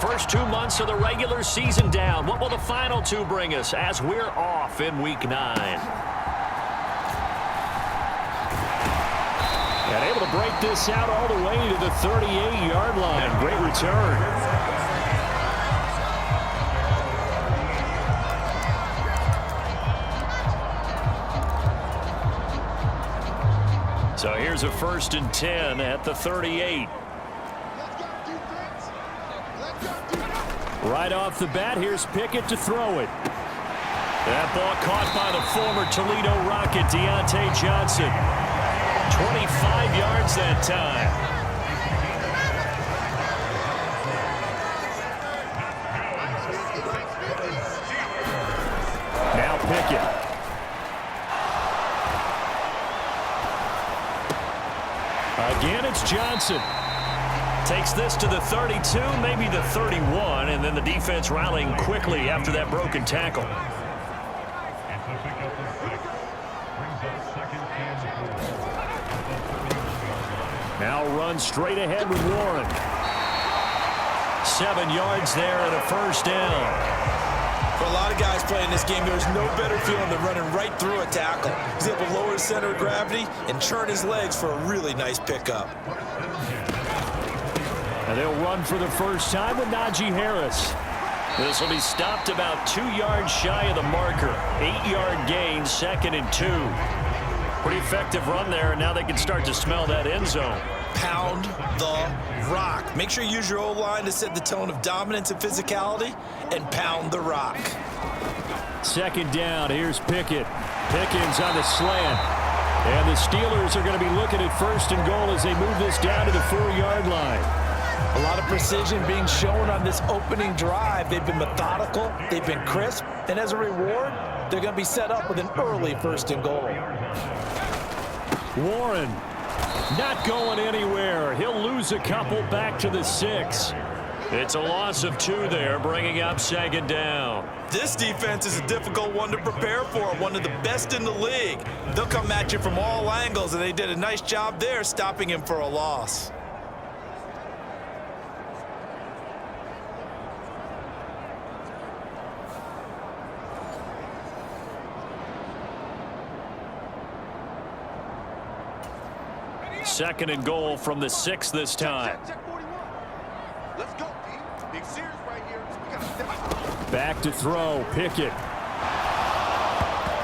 first 2 months of the regular season down. What will the final two bring us as we're off in Week 9? And able to break this out all the way to the 38-yard line. Great return. So here's a 1st and 10 at the 38. Right off the bat, here's Pickett to throw it. That ball caught by the former Toledo Rocket, Deontay Johnson. 25 yards that time. Now Pickett. Again, it's Johnson. Takes this to the 32, maybe the 31, and then the defense rallying quickly after that broken tackle. Now run straight ahead with Warren. 7 yards there and a 1st down. For a lot of guys playing this game, there's no better feeling than running right through a tackle. He's able to lower his center of gravity and turn his legs for a really nice pickup. And they'll run for the first time with Najee Harris. This will be stopped about 2 yards shy of the marker. 8-yard gain, 2nd and 2. Pretty effective run there, and now they can start to smell that end zone. Pound the rock. Make sure you use your O-line to set the tone of dominance and physicality, and pound the rock. 2nd down, here's Pickett. Pickens on the slant. And the Steelers are going to be looking at 1st and goal as they move this down to the 4-yard line. A lot of precision being shown on this opening drive. They've been methodical, they've been crisp, and as a reward, they're going to be set up with an early 1st and goal. Warren not going anywhere. He'll lose a couple back to the 6. It's a loss of 2 there, bringing up 2nd down. This defense is a difficult one to prepare for, one of the best in the league. They'll come at you from all angles, and they did a nice job there stopping him for a loss. Second and goal from the 6 this time. Let's go, D. Big series right here. We gotta step up. Back to throw, Pickett.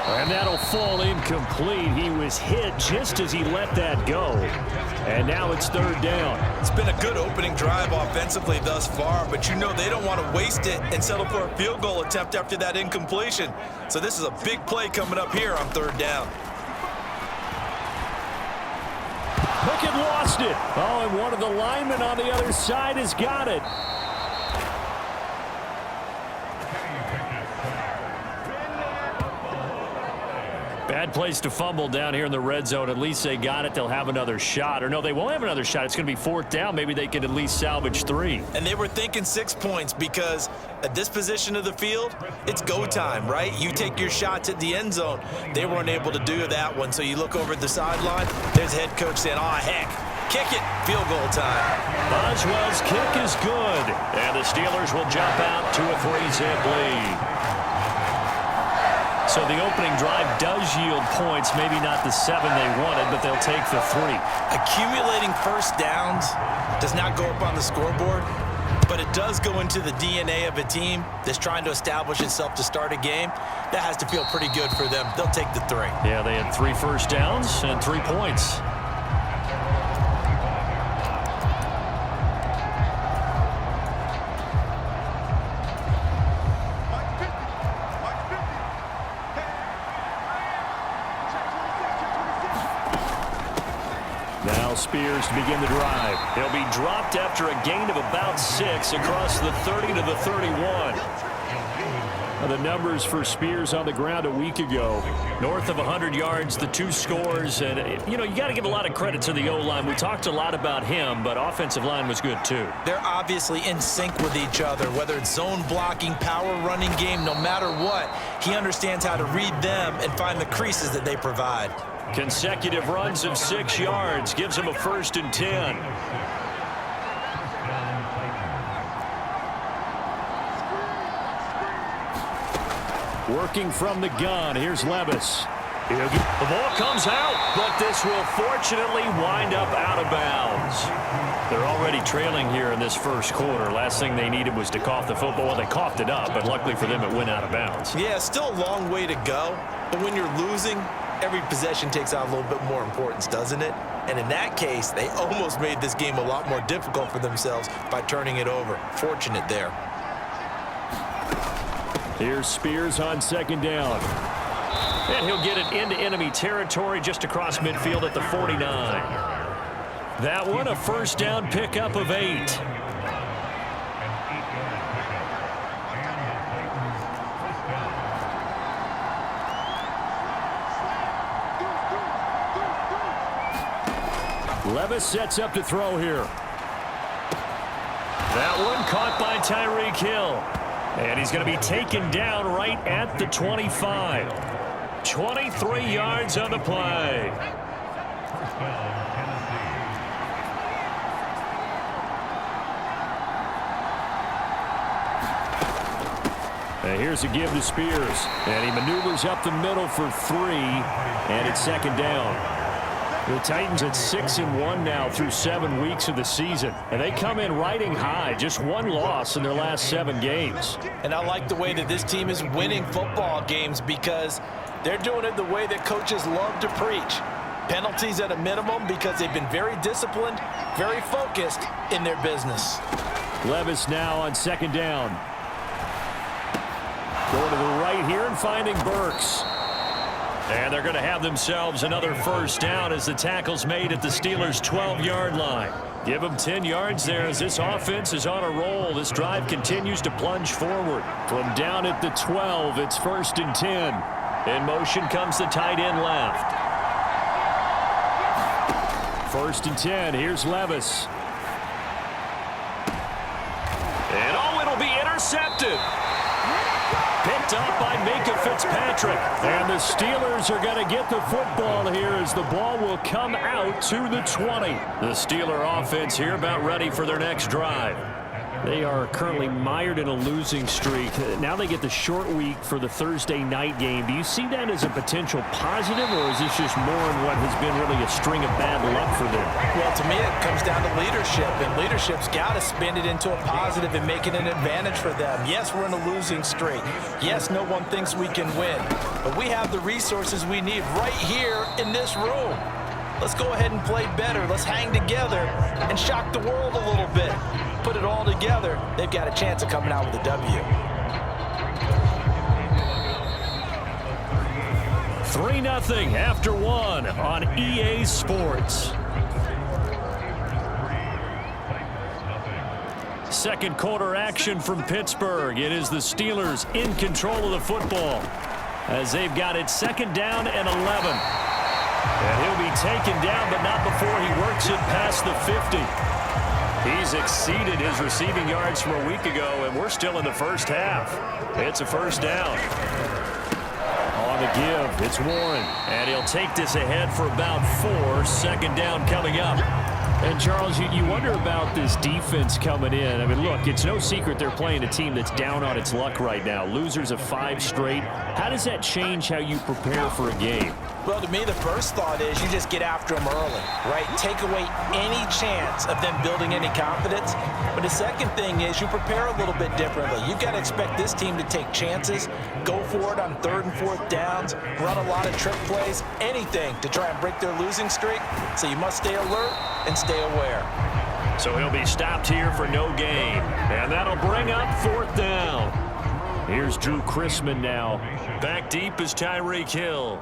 And that'll fall incomplete. He was hit just as he let that go. And now it's 3rd down. It's been a good opening drive offensively thus far, but you know they don't want to waste it and settle for a field goal attempt after that incompletion. So this is a big play coming up here on 3rd down. Pickett lost it. Oh, and one of the linemen on the other side has got it. Bad place to fumble down here in the red zone. At least they got it. They'll have another shot. Or no, they won't have another shot. It's going to be 4th down. Maybe they can at least salvage 3. And they were thinking 6 points because at this position of the field, it's go time, right? You take your shots at the end zone. They weren't able to do that one. So you look over at the sideline. There's head coach saying, oh, heck, kick it. Field goal time. Boswell's kick is good. And the Steelers will jump out to a 3-zip lead. So the opening drive does yield points, maybe not the 7 they wanted, but they'll take the 3. Accumulating 1st downs does not go up on the scoreboard, but it does go into the DNA of a team that's trying to establish itself to start a game. That has to feel pretty good for them. They'll take the 3. Yeah, they had 3 1st downs and 3 points. Spears to begin the drive. He'll be dropped after a gain of about 6 across the 30 to the 31. The numbers for Spears on the ground a week ago. North of 100 yards, the 2 scores. And, you know, you got to give a lot of credit to the O-line. We talked a lot about him, but offensive line was good too. They're obviously in sync with each other, whether it's zone blocking, power running game, no matter what. He understands how to read them and find the creases that they provide. Consecutive runs of 6 yards gives him a 1st and 10. Working from the gun, here's Levis. The ball comes out, but this will fortunately wind up out of bounds. They're already trailing here in this first quarter. Last thing they needed was to cough the football. Well, they coughed it up, but luckily for them, it went out of bounds. Yeah, still a long way to go, but when you're losing, every possession takes on a little bit more importance, doesn't it? And in that case, they almost made this game a lot more difficult for themselves by turning it over. Fortunate there. Here's Spears on second down. And he'll get it into enemy territory just across midfield at the 49. That one, a first down pickup of 8. Levis sets up to throw here. That one caught by Tyreek Hill. And he's going to be taken down right at the 25. 23 yards on the play. And here's a give to Spears. And he maneuvers up the middle for 3. And it's second down. The Titans at 6-1 now through 7 weeks of the season. And they come in riding high. Just one loss in their last 7 games. And I like the way that this team is winning football games because they're doing it the way that coaches love to preach. Penalties at a minimum because they've been very disciplined, very focused in their business. Levis now on second down. Going to the right here and finding Burks. And they're going to have themselves another first down as the tackle's made at the Steelers' 12-yard line. Give them 10 yards there as this offense is on a roll. This drive continues to plunge forward. From down at the 12, it's 1st and 10. In motion comes the tight end left. 1st and 10. Here's Levis. And oh, it'll be intercepted. Picked up by Minkah Fitzpatrick. And the Steelers are going to get the football here as the ball will come out to the 20. The Steeler offense here about ready for their next drive. They are currently mired in a losing streak. Now they get the short week for the Thursday night game. Do you see that as a potential positive, or is this just more in what has been really a string of bad luck for them? Well, to me, it comes down to leadership, and leadership's got to spin it into a positive and make it an advantage for them. Yes, we're in a losing streak. Yes, no one thinks we can win, but we have the resources we need right here in this room. Let's go ahead and play better. Let's hang together and shock the world a little bit. Put it all together, they've got a chance of coming out with a W. 3-0 after 1 on EA Sports. Second quarter action from Pittsburgh. It is the Steelers in control of the football as they've got it 2nd down and 11. And he'll be taken down, but not before he works it past the 50. He's exceeded his receiving yards from a week ago, and we're still in the first half. It's a first down. On the give, it's Warren, and he'll take this ahead for about 4. 2nd down coming up. And, Charles, you wonder about this defense coming in. I mean, look, it's no secret they're playing a team that's down on its luck right now. Losers of 5 straight. How does that change how you prepare for a game? Well, to me, the first thought is you just get after them early, right? Take away any chance of them building any confidence. But the second thing is you prepare a little bit differently. You've got to expect this team to take chances, go for it on 3rd and 4th downs, run a lot of trick plays, anything to try and break their losing streak. So you must stay alert and stay aware. So he'll be stopped here for no gain. And that'll bring up 4th down. Here's Drew Chrisman now. Back deep is Tyreek Hill.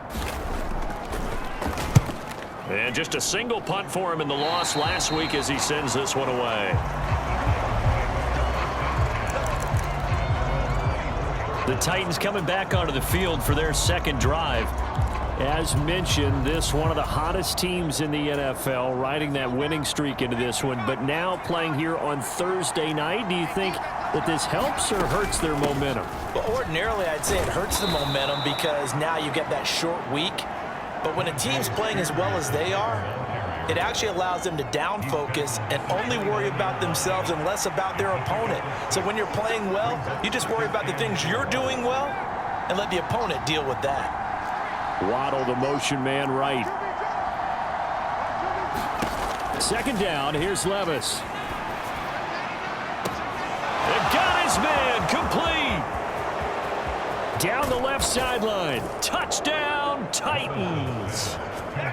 And just a single punt for him in the loss last week as he sends this one away. The Titans coming back onto the field for their second drive. As mentioned, this one of the hottest teams in the NFL, riding that winning streak into this one, but now playing here on Thursday night. Do you think that this helps or hurts their momentum? Well, ordinarily, I'd say it hurts the momentum because now you get that short week. But when a team's playing as well as they are, it actually allows them to down focus and only worry about themselves and less about their opponent. So when you're playing well, you just worry about the things you're doing well, and let the opponent deal with that. Waddle, the motion man, right. Second down, here's Levis. They got his man, complete. Down the left sideline. Touchdown, Titans.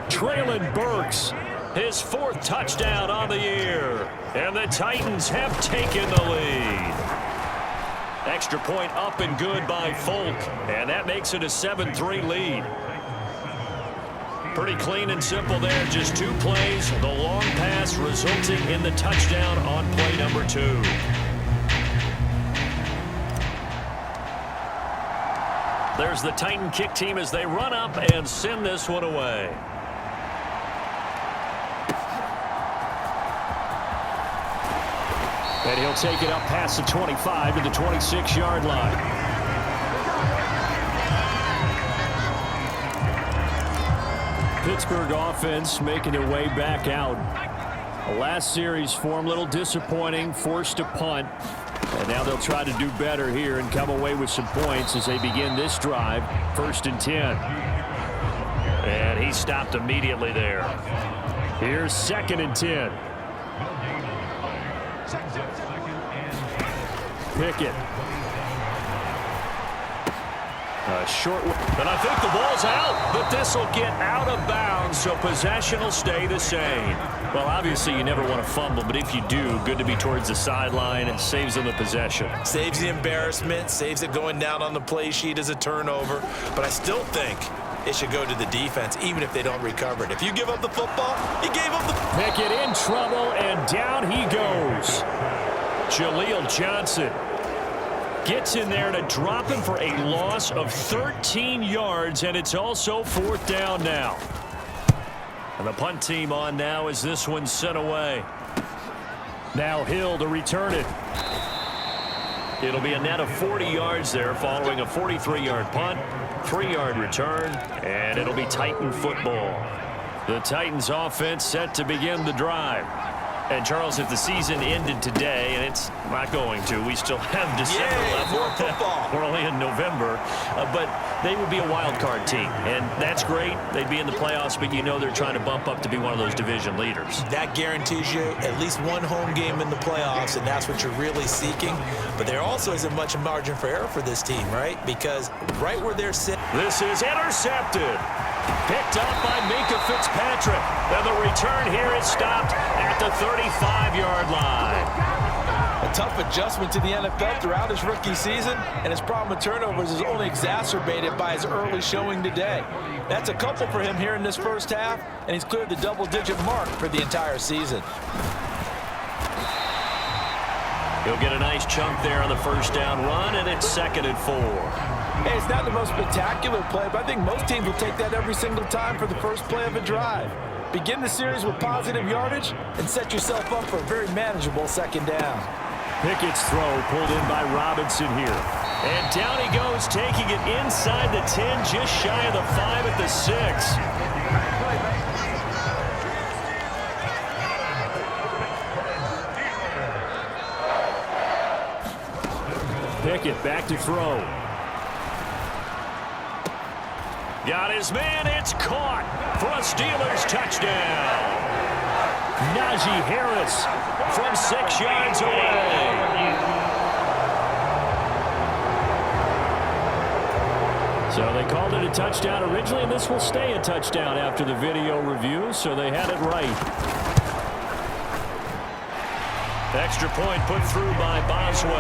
Traylon Burks, his 4th touchdown on the year. And the Titans have taken the lead. Extra point up and good by Folk. And that makes it a 7-3 lead. Pretty clean and simple there. Just 2 plays. The long pass resulting in the touchdown on play number 2. There's the Titan kick team as they run up and send this one away. And he'll take it up past the 25 to the 26-yard line. Pittsburgh offense making their way back out. The last series form, a little disappointing, forced to punt. And now they'll try to do better here and come away with some points as they begin this drive. 1st and 10. And he stopped immediately there. Here's 2nd and 10. Pickett. A short one. And I think the ball's out, but this will get out of bounds, so possession will stay the same. Well, obviously, you never want to fumble, but if you do, good to be towards the sideline. It saves them the possession. Saves the embarrassment, saves it going down on the play sheet as a turnover. But I still think it should go to the defense, even if they don't recover it. If you give up the football, you gave up the... Pickett in trouble, and down he goes. Jaleel Johnson gets in there to drop him for a loss of 13 yards, and it's also 4th down now. And the punt team on now as this one's sent away. Now Hill to return it. It'll be a net of 40 yards there following a 43-yard punt, 3-yard return, and it'll be Titan football. The Titans offense set to begin the drive. And, Charles, if the season ended today, and it's not going to, we still have December left. More football. We're only in November. But they would be a wild card team, and that's great. They'd be in the playoffs, but you know they're trying to bump up to be one of those division leaders. That guarantees you at least one home game in the playoffs, and that's what you're really seeking. But there also isn't much margin for error for this team, right? Because right where they're sitting. This is intercepted. Picked up by Minkah Fitzpatrick. And the return here is stopped at the 35-yard line. A tough adjustment to the NFL throughout his rookie season, and his problem with turnovers is only exacerbated by his early showing today. That's a couple for him here in this first half, and he's cleared the double-digit mark for the entire season. He'll get a nice chunk there on the first down run, and it's 2nd and 4. Hey, it's not the most spectacular play, but I think most teams will take that every single time for the first play of a drive. Begin the series with positive yardage and set yourself up for a very manageable 2nd down. Pickett's throw pulled in by Robinson here. And down he goes, taking it inside the 10, just shy of the 5 at the 6. Pickett back to throw. Got his man, it's caught for a Steelers touchdown. Najee Harris from 6 yards away. So they called it a touchdown originally, and this will stay a touchdown after the video review, so they had it right. Extra point put through by Boswell,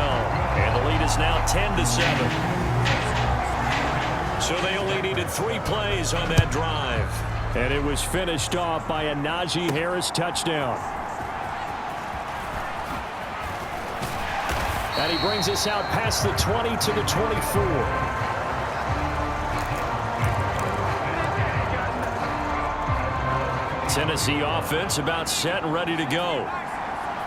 and the lead is now 10-7. So they only needed 3 plays on that drive. And it was finished off by a Najee Harris touchdown. And he brings us out past the 20 to the 24. Tennessee offense about set and ready to go.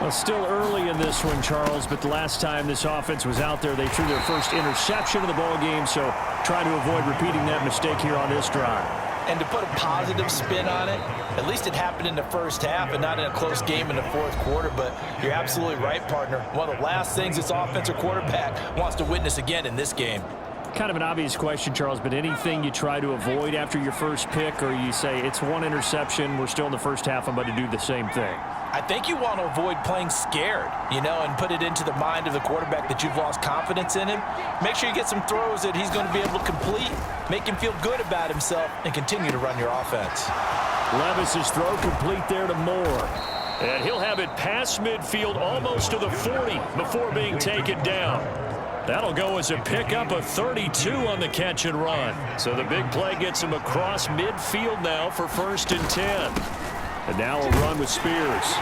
Well, still early in this one, Charles, but the last time this offense was out there, they threw their first interception of the ball game, so try to avoid repeating that mistake here on this drive. And to put a positive spin on it, at least it happened in the first half and not in a close game in the 4th quarter, but you're absolutely right, partner. One of the last things this offensive quarterback wants to witness again in this game. Kind of an obvious question, Charles, but anything you try to avoid after your first pick, or you say it's one interception, we're still in the first half, I'm going to do the same thing? I think you want to avoid playing scared, and put it into the mind of the quarterback that you've lost confidence in him. Make sure you get some throws that he's going to be able to complete, make him feel good about himself, and continue to run your offense. Levis's throw complete there to Moore. And he'll have it past midfield almost to the 40 before being taken down. That'll go as a pickup of 32 on the catch and run. So the big play gets him across midfield now for 1st and 10. And now a run with Spears.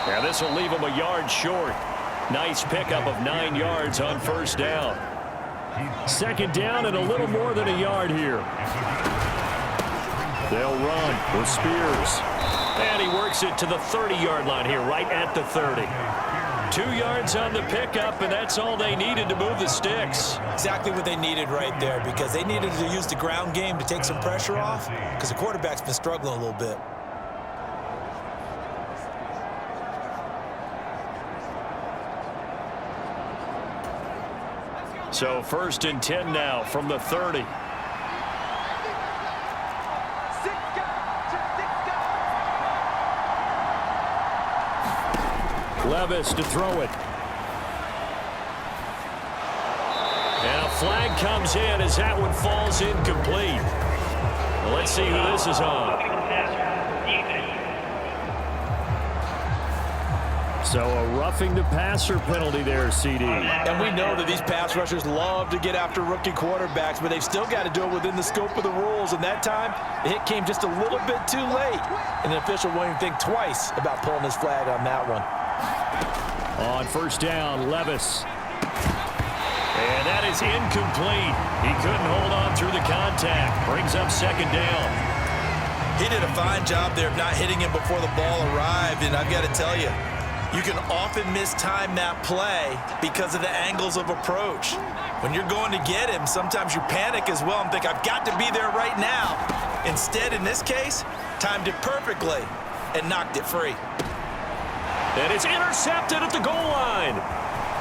Now this will leave him a yard short. Nice pickup of 9 yards on 1st down. 2nd down and a little more than a yard here. They'll run with Spears. And he works it to the 30-yard line here, right at the 30. 2 yards on the pickup, and that's all they needed to move the sticks. Exactly what they needed right there, because they needed to use the ground game to take some pressure off, because the quarterback's been struggling a little bit. So 1st and 10 now from the 30. Levis to throw it. And a flag comes in as that one falls incomplete. Well, let's see who this is on. So a roughing the passer penalty there, CD. And we know that these pass rushers love to get after rookie quarterbacks, but they've still got to do it within the scope of the rules. And that time, the hit came just a little bit too late. And the official won't even think twice about pulling his flag on that one. On 1st down, Levis. And that is incomplete. He couldn't hold on through the contact. Brings up 2nd down. He did a fine job there of not hitting him before the ball arrived. And I've got to tell you, you can often mistime that play because of the angles of approach. When you're going to get him, sometimes you panic as well and think, I've got to be there right now. Instead, in this case, timed it perfectly and knocked it free. And it's intercepted at the goal line.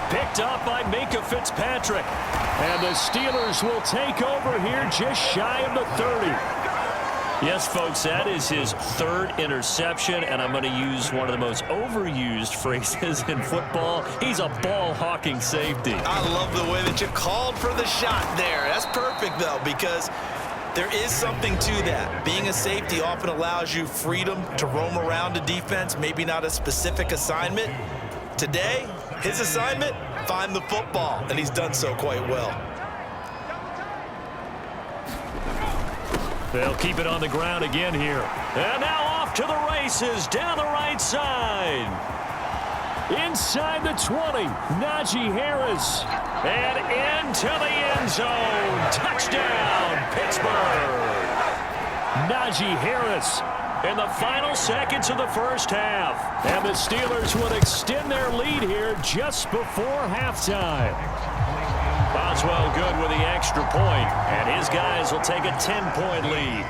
Picked up by Minkah Fitzpatrick. And the Steelers will take over here just shy of the 30. Yes, folks, that is his 3rd interception, and I'm going to use one of the most overused phrases in football. He's a ball-hawking safety. I love the way that you called for the shot there. That's perfect, though, because there is something to that. Being a safety often allows you freedom to roam around a defense, maybe not a specific assignment. Today, his assignment, find the football, and he's done so quite well. They'll keep it on the ground again here. And now off to the races down the right side. Inside the 20, Najee Harris. And into the end zone. Touchdown, Pittsburgh. Najee Harris in the final seconds of the 1st half. And the Steelers would extend their lead here just before halftime. Boswell good with the extra point, and his guys will take a 10-point lead.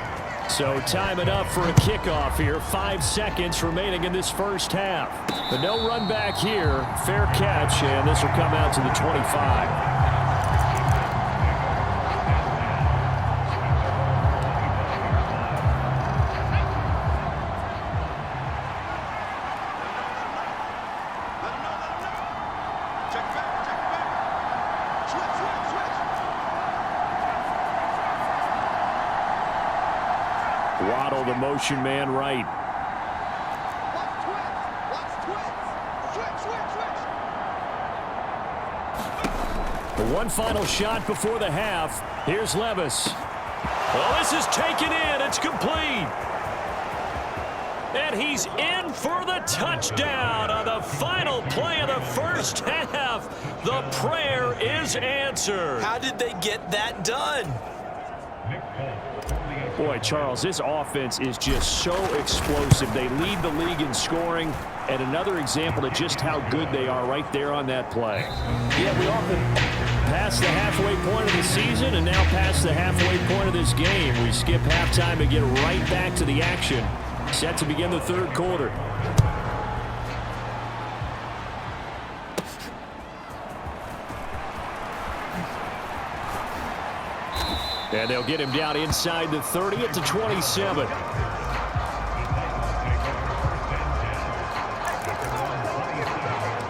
So time it up for a kickoff here. 5 seconds remaining in this 1st half. But no run back here. Fair catch, and this will come out to the 25. Waddle, the motion man right. The one final shot before the half. Here's Levis. Well, this is taken in. It's complete. And he's in for the touchdown on the final play of the 1st half. The prayer is answered. How did they get that done? Boy, Charles, this offense is just so explosive. They lead the league in scoring, and another example of just how good they are right there on that play. Yeah, we often pass the halfway point of the season and now past the halfway point of this game. We skip halftime and get right back to the action. Set to begin the 3rd quarter. And they'll get him down inside the 30 at the 27.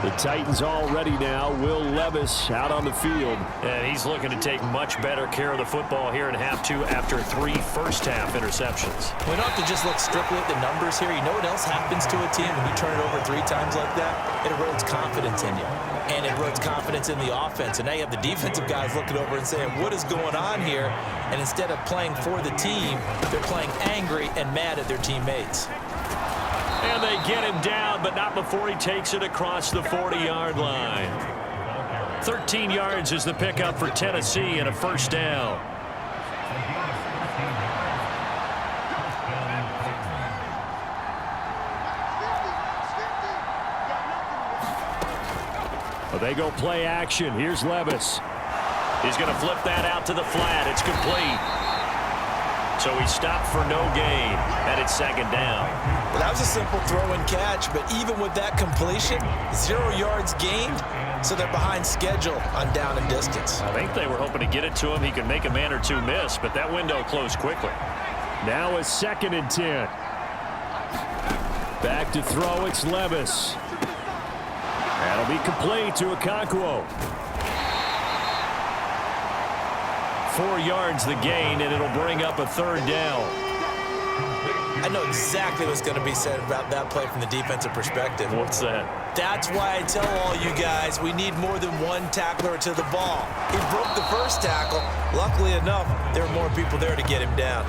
The Titans all ready now. Will Levis out on the field. And he's looking to take much better care of the football here in half two after 3 first-half interceptions. We don't have to just look strictly at the numbers here. You know what else happens to a team when you turn it over 3 times like that? It erodes confidence in you. And it erodes confidence in the offense. And now you have the defensive guys looking over and saying, what is going on here? And instead of playing for the team, they're playing angry and mad at their teammates. And they get him down, but not before he takes it across the 40-yard line. 13 yards is the pickup for Tennessee and a first down. Well, they go play action. Here's Levis. He's going to flip that out to the flat. It's complete. So he stopped for no gain, and it's second down. Well, that was a simple throw and catch, but even with that completion, 0 yards gained, so they're behind schedule on down and distance. I think they were hoping to get it to him. He could make a man or two miss, but that window closed quickly. Now a 2nd and 10. Back to throw, it's Levis. That'll be complete to Okonkwo. 4 yards the gain, and it'll bring up a third down. I know exactly what's going to be said about that play from the defensive perspective. What's that? That's why I tell all you guys we need more than one tackler to the ball. He broke the first tackle. Luckily enough, there were more people there to get him down.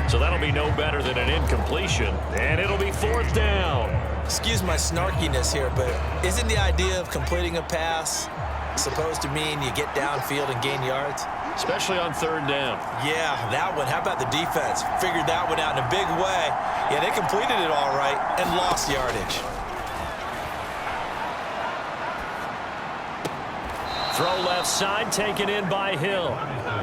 So that'll be no better than an incompletion, and it'll be 4th down. Excuse my snarkiness here, but isn't the idea of completing a pass supposed to mean you get downfield and gain yards? Especially on 3rd down. Yeah, that one. How about the defense? Figured that one out in a big way. Yeah, they completed it all right and lost yardage. Throw left side, taken in by Hill.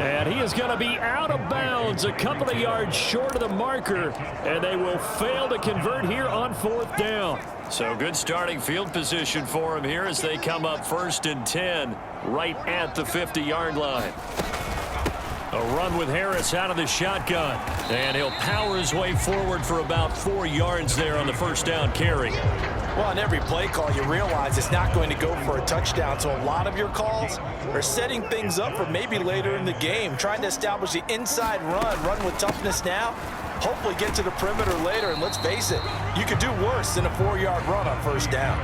And he is going to be out of bounds a couple of yards short of the marker. And they will fail to convert here on 4th down. So good starting field position for him here as they come up 1st and 10 right at the 50-yard line. A run with Harris out of the shotgun. And he'll power his way forward for about 4 yards there on the first down carry. Well, on every play call, you realize it's not going to go for a touchdown. So a lot of your calls are setting things up for maybe later in the game, trying to establish the inside run with toughness now, hopefully get to the perimeter later. And let's face it, you could do worse than a 4-yard run on first down.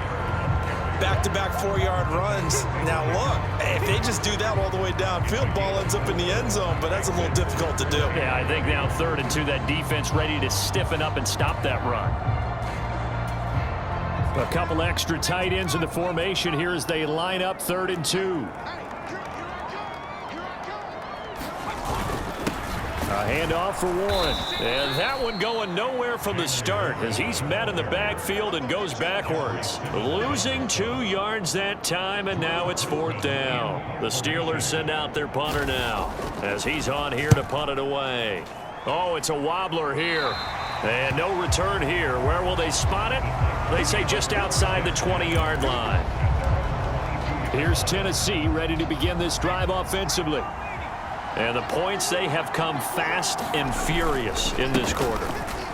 Back-to-back 4-yard runs. Now, look, if they just do that all the way downfield, ball ends up in the end zone, but that's a little difficult to do. Yeah, I think now 3rd and 2, that defense ready to stiffen up and stop that run. A couple extra tight ends in the formation here as they line up 3rd and 2. A handoff for Warren. And that one going nowhere from the start as he's met in the backfield and goes backwards. Losing 2 yards that time, and now it's 4th down. The Steelers send out their punter now as he's on here to punt it away. Oh, it's a wobbler here. And no return here. Where will they spot it? They say just outside the 20-yard line. Here's Tennessee ready to begin this drive offensively. And the points, they have come fast and furious in this quarter.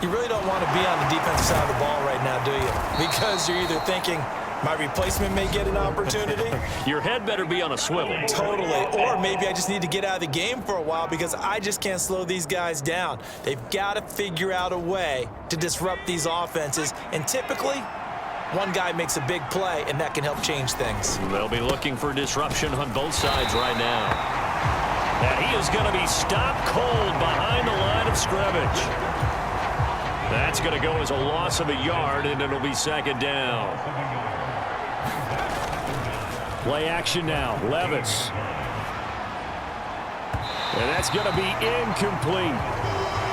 You really don't want to be on the defensive side of the ball right now, do you? Because you're either thinking, my replacement may get an opportunity. Your head better be on a swivel. Totally. Or maybe I just need to get out of the game for a while because I just can't slow these guys down. They've got to figure out a way to disrupt these offenses. And typically, one guy makes a big play, and that can help change things. They'll be looking for disruption on both sides right now. And he is going to be stopped cold behind the line of scrimmage. That's going to go as a loss of a yard, and it'll be 2nd down. Play action now. Levis. And that's going to be incomplete.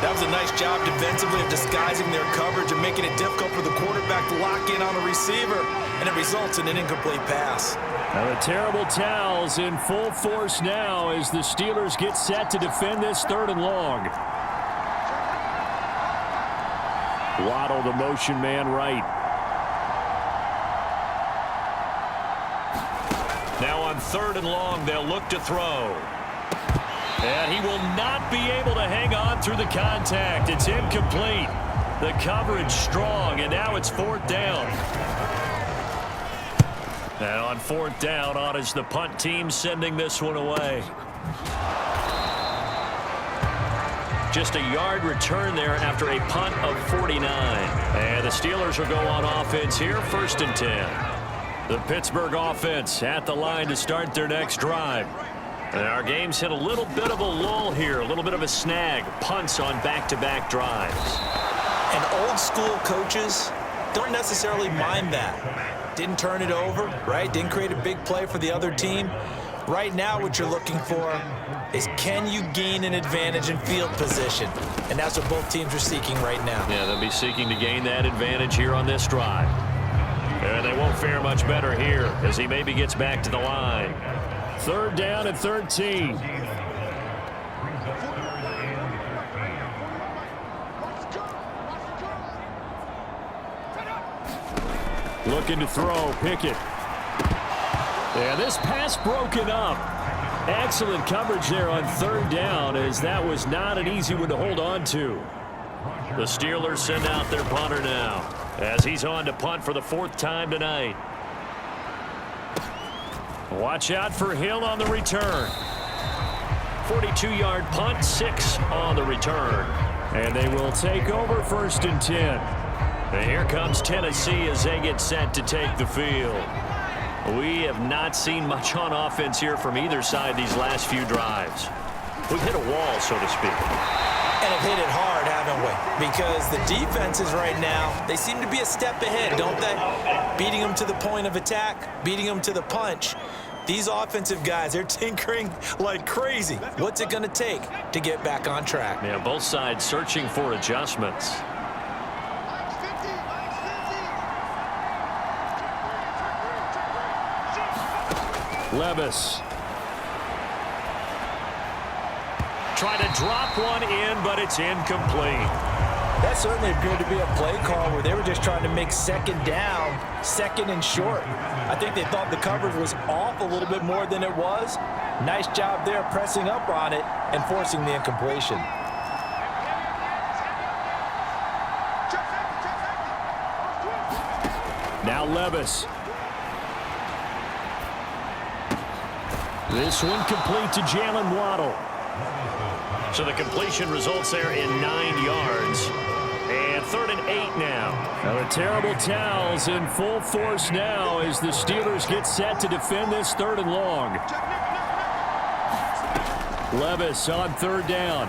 That was a nice job defensively of disguising their coverage and making it difficult for the quarterback to lock in on a receiver, and it results in an incomplete pass. Now the terrible towels in full force now as the Steelers get set to defend this 3rd and long. Waddle, the motion man, right. Now on 3rd and long, they'll look to throw. And he will not be able to hang on through the contact. It's incomplete. The coverage strong, and now it's 4th down. And on 4th down, on is the punt team sending this one away. Just a yard return there after a punt of 49. And the Steelers will go on offense here, 1st and 10. The Pittsburgh offense at the line to start their next drive. And our game's hit a little bit of a lull here, a little bit of a snag. Punts on back-to-back drives. And old school coaches don't necessarily mind that. Didn't turn it over, right? Didn't create a big play for the other team. Right now what you're looking for is, can you gain an advantage in field position? And that's what both teams are seeking right now. Yeah, they'll be seeking to gain that advantage here on this drive. And they won't fare much better here as he maybe gets back to the line. 3rd down and 13. Looking to throw, Pickett. And this pass broken up. Excellent coverage there on 3rd down, as that was not an easy one to hold on to. The Steelers send out their punter now, as he's on to punt for the 4th time tonight. Watch out for Hill on the return. 42-yard punt, 6 on the return. And they will take over 1st and 10. And here comes Tennessee as they get set to take the field. We have not seen much on offense here from either side these last few drives. We've hit a wall, so to speak. And have hit it hard, haven't we? Because the defenses right now, they seem to be a step ahead, don't they? Beating them to the point of attack, beating them to the punch. These offensive guys, they're tinkering like crazy. What's it going to take to get back on track? Yeah, both sides searching for adjustments. Levis. Trying to drop one in, but it's incomplete. That certainly appeared to be a play call where they were just trying to make 2nd down, 2nd and short. I think they thought the coverage was off a little bit more than it was. Nice job there pressing up on it and forcing the incompletion. Now Levis. This one complete to Jalen Waddle. So the completion results there in 9 yards. And 3rd and 8 now. Now the terrible towels in full force now as the Steelers get set to defend this 3rd and long. Levis on 3rd down.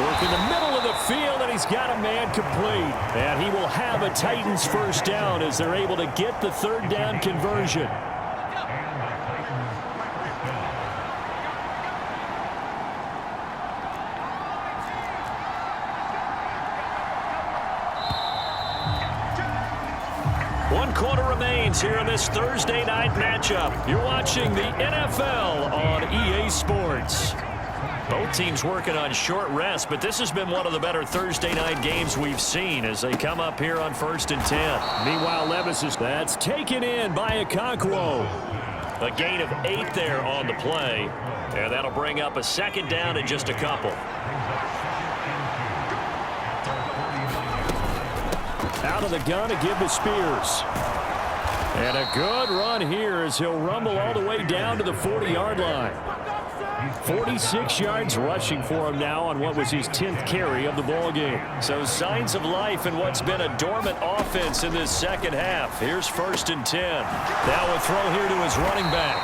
Work in the middle of the field, and he's got a man complete. And he will have a Titans 1st down as they're able to get the 3rd down conversion. One quarter remains here in this Thursday night matchup. You're watching the NFL on EA Sports. Both teams working on short rest, but this has been one of the better Thursday night games we've seen as they come up here on 1st and 10. Meanwhile, Levis is that's taken in by Okonkwo. A gain of 8 there on the play, and that'll bring up a 2nd down in just a couple. Out of the gun to give to Spears. And a good run here as he'll rumble all the way down to the 40-yard line. 46 yards rushing for him now on what was his 10th carry of the ball game. So signs of life in what's been a dormant offense in this 2nd half. Here's 1st and 10. Now a throw here to his running back.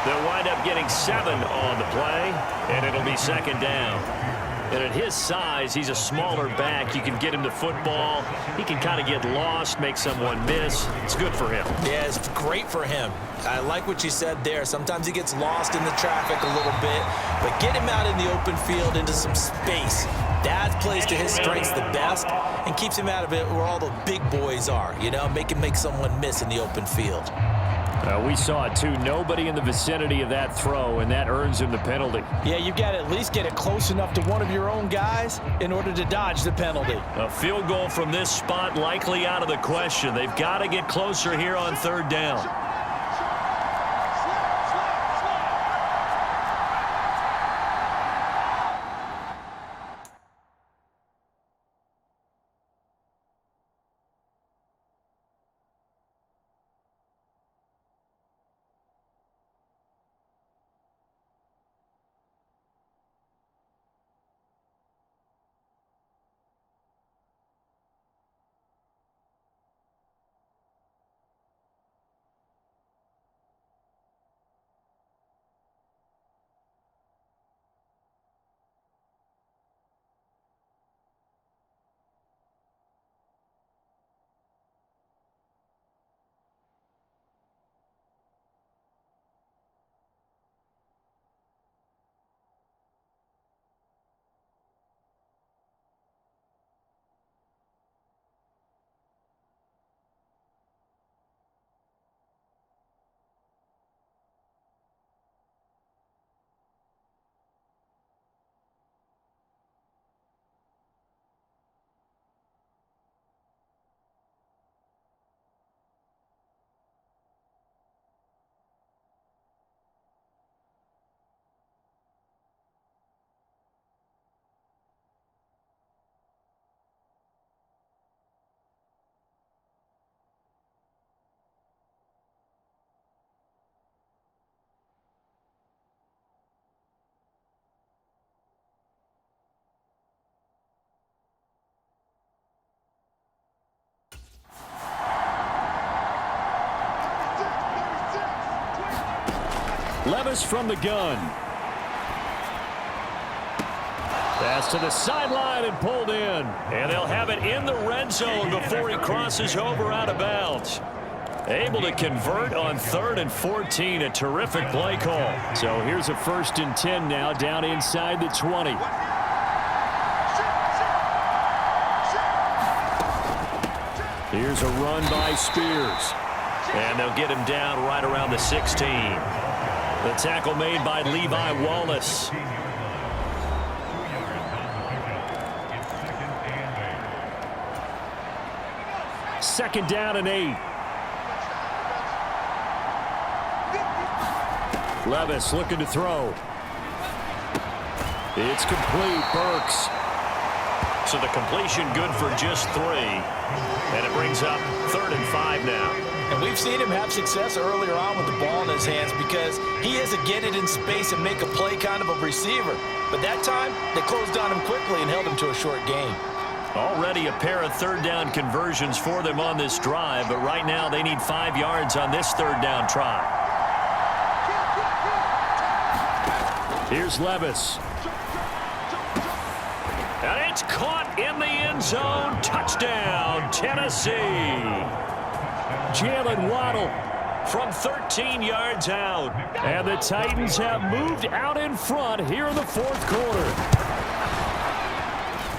They'll wind up getting 7 on the play, and it'll be 2nd down. And at his size, he's a smaller back. You can get him to football. He can kind of get lost, make someone miss. It's good for him. Yeah, it's great for him. I like what you said there. Sometimes he gets lost in the traffic a little bit, but get him out in the open field into some space. That plays to his strengths the best and keeps him out of it where all the big boys are, you know, make him make someone miss in the open field. We saw it, too. Nobody in the vicinity of that throw, and that earns him the penalty. Yeah, you've got to at least get it close enough to one of your own guys in order to dodge the penalty. A field goal from this spot likely out of the question. They've got to get closer here on 3rd down. Levis from the gun. Pass to the sideline and pulled in. And they'll have it in the red zone before he crosses over out of bounds. Able to convert on 3rd and 14. A terrific play call. So here's a 1st and 10 now down inside the 20. Here's a run by Spears. And they'll get him down right around the 16. The tackle made by Levi Wallace. Second down and 8. Levis looking to throw. It's complete. Burks. So the completion good for just 3. And it brings up 3rd and 5 now. And we've seen him have success earlier on with the ball in his hands because he is a get it in space and make a play kind of a receiver. But that time, they closed on him quickly and held him to a short gain. Already a pair of 3rd down conversions for them on this drive, but right now they need 5 yards on this 3rd down try. Here's Levis. And it's caught in the end zone. Touchdown, Tennessee. Jalen Waddle from 13 yards out. And the Titans have moved out in front here in the 4th quarter.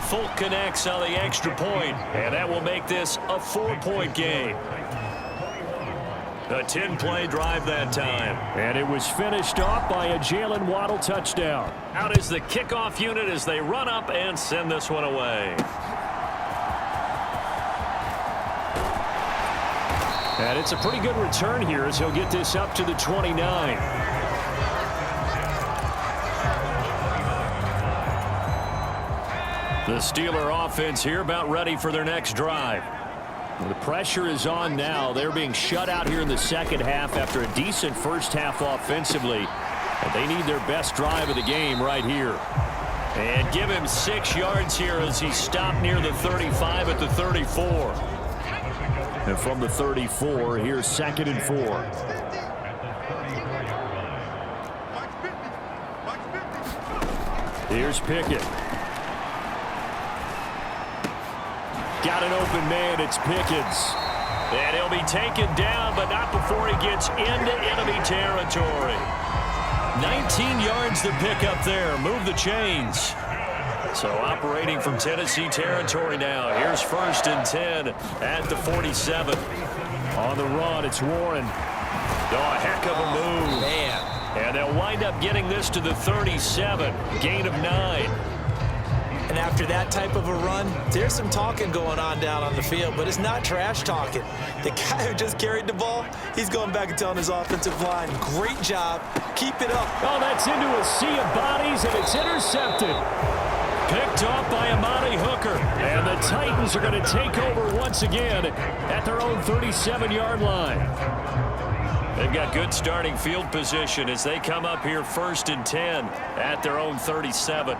Folk connects on the extra point, and that will make this a 4-point game. A 10-play drive that time. And it was finished off by a Jalen Waddle touchdown. Out is the kickoff unit as they run up and send this one away. And it's a pretty good return here as he'll get this up to the 29. The Steeler offense here about ready for their next drive. The pressure is on now. They're being shut out here in the second half after a decent first half offensively. And they need their best drive of the game right here. And give him 6 yards here as he stopped near the 35 at the 34. And from the 34, here's 2nd and 4. Here's Pickett. Got an open man. It's Pickens. And he'll be taken down, but not before he gets into enemy territory. 19 yards to pick up there. Move the chains. So operating from Tennessee territory now. Here's 1st and 10 at the 47. On the run, it's Warren. Oh, a heck of a move. Man. And they'll wind up getting this to the 37. Gain of 9. And after that type of a run, there's some talking going on down on the field, but it's not trash talking. The guy who just carried the ball, he's going back and telling his offensive line, great job, keep it up. Oh, that's into a sea of bodies, and it's intercepted. Picked off by Amani Hooker. And the Titans are going to take over once again at their own 37-yard line. They've got good starting field position as they come up here 1st and 10 at their own 37.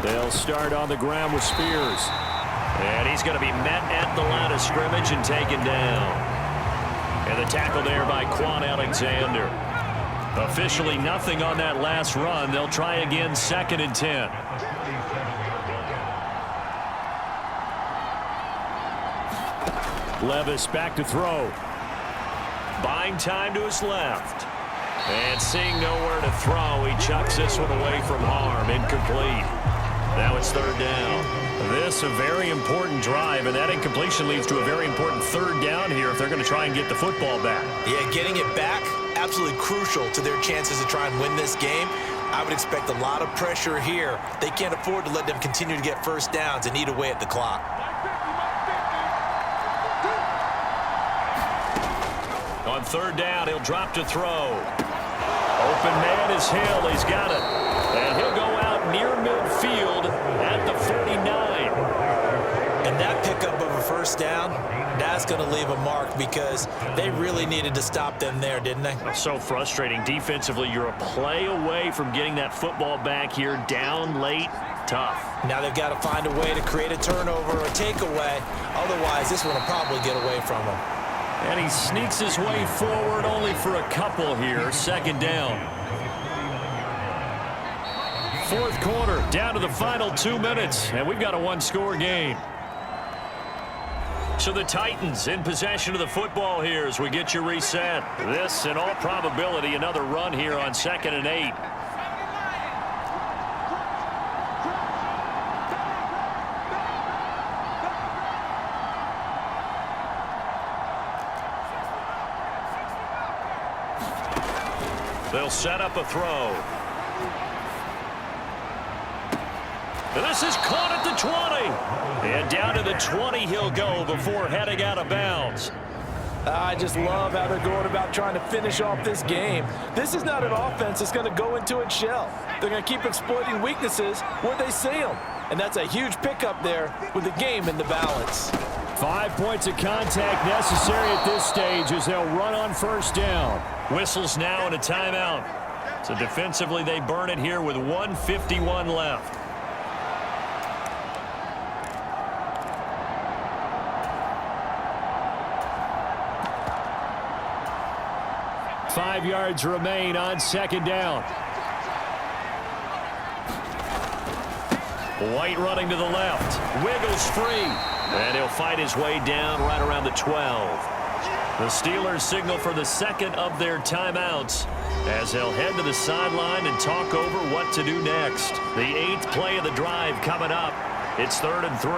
They'll start on the ground with Spears. And he's going to be met at the line of scrimmage and taken down. And the tackle there by Quan Alexander. Officially nothing on that last run. They'll try again 2nd and 10. Levis back to throw. Buying time to his left. And seeing nowhere to throw, he chucks this one away from harm. Incomplete. Now it's 3rd down. This a very important drive, and that incompletion leads to a very important 3rd down here if they're going to try and get the football back. Yeah, getting it back, absolutely crucial to their chances to try and win this game. I would expect a lot of pressure here. They can't afford to let them continue to get 1st downs and eat away at the clock. On 3rd down, he'll drop to throw. Open man is Hill. He's got it. And he'll go out near midfield at the 49. And that pickup of a 1st down, that's going to leave a mark because they really needed to stop them there, didn't they? So frustrating. Defensively, you're a play away from getting that football back here down late. Tough. Now they've got to find a way to create a turnover or a takeaway. Otherwise, this one will probably get away from them. And he sneaks his way forward only for a couple here. Second down. Fourth quarter, down to the final 2 minutes, and we've got a one-score game. So the Titans in possession of the football here as we get you reset. This, in all probability, another run here on 2nd and 8. They'll set up a throw. This is caught at the 20. And down to the 20 he'll go before heading out of bounds. I just love how they're going about trying to finish off this game. This is not an offense that's going to go into its shell. They're going to keep exploiting weaknesses where they see them. And that's a huge pickup there with the game in the balance. 5 points of contact necessary at this stage as they'll run on first down. Whistles now and a timeout. So defensively they burn it here with 1:51 left. Five yards remain on second down. White running to the left. Wiggles free. And he'll fight his way down right around the 12. The Steelers signal for the second of their timeouts as they'll head to the sideline and talk over what to do next. The 8th play of the drive coming up. It's 3rd and 3.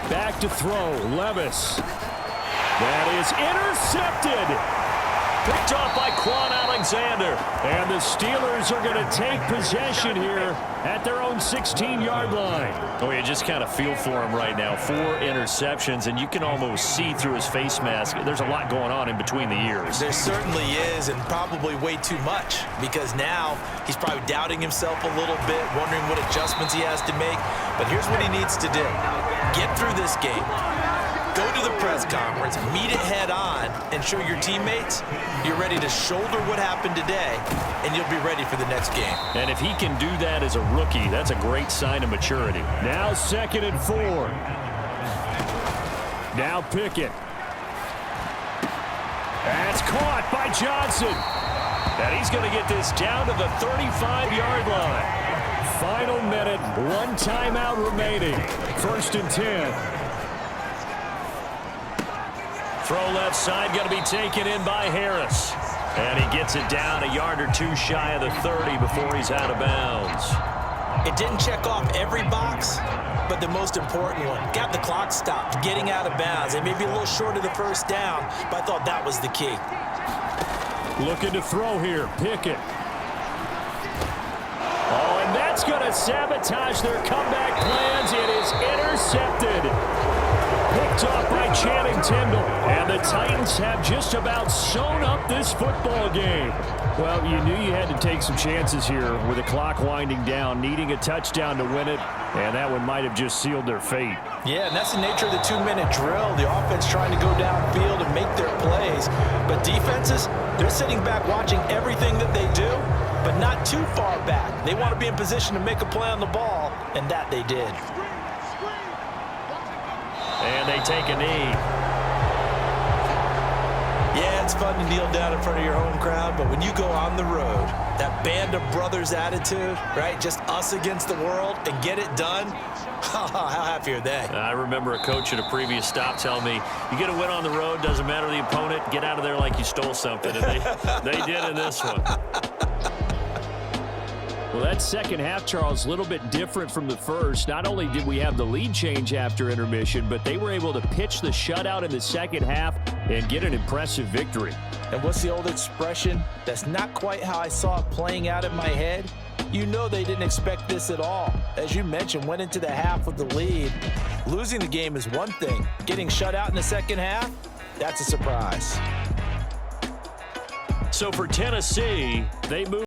Back to throw, Levis. That is intercepted. Picked off by Quan Alexander. And the Steelers are going to take possession here at their own 16-yard line. Oh, you just kind of feel for him right now. 4 interceptions, and you can almost see through his face mask. There's a lot going on in between the ears. There certainly is, and probably way too much, because now he's probably doubting himself a little bit, wondering what adjustments he has to make. But here's what he needs to do. Get through this game. Go to the press conference, meet it head on, and show your teammates you're ready to shoulder what happened today, and you'll be ready for the next game. And if he can do that as a rookie, that's a great sign of maturity. Now 2nd and 4. Now Pickett. That's caught by Johnson. And he's going to get this down to the 35-yard line. Final minute, 1 timeout remaining. 1st and 10. Throw left side, going to be taken in by Harris. And he gets it down a yard or 2 shy of the 30 before he's out of bounds. It didn't check off every box, but the most important one. Got the clock stopped, getting out of bounds. It may be a little short of the first down, but I thought that was the key. Looking to throw here, Pickett. Oh, and that's going to sabotage their comeback plans. It is intercepted. Picked off by Channing Tindall. And the Titans have just about sewn up this football game. Well, you knew you had to take some chances here with the clock winding down, needing a touchdown to win it, and that one might have just sealed their fate. Yeah, and that's the nature of the 2-minute drill. The offense trying to go downfield and make their plays. But defenses, they're sitting back watching everything that they do, but not too far back. They want to be in position to make a play on the ball, and that they did. And they take a knee. Yeah, it's fun to kneel down in front of your home crowd, but when you go on the road, that band of brothers attitude, right? Just us against the world and get it done. How happy are they? I remember a coach at a previous stop telling me, you get a win on the road, doesn't matter the opponent, get out of there like you stole something. And they did in this one. Well, that second half, Charles, a little bit different from the first. Not only did we have the lead change after intermission, but they were able to pitch the shutout in the second half and get an impressive victory. And what's the old expression? That's not quite how I saw it playing out in my head. You know they didn't expect this at all. As you mentioned, went into the half with the lead. Losing the game is one thing. Getting shut out in the second half, that's a surprise. So for Tennessee, they move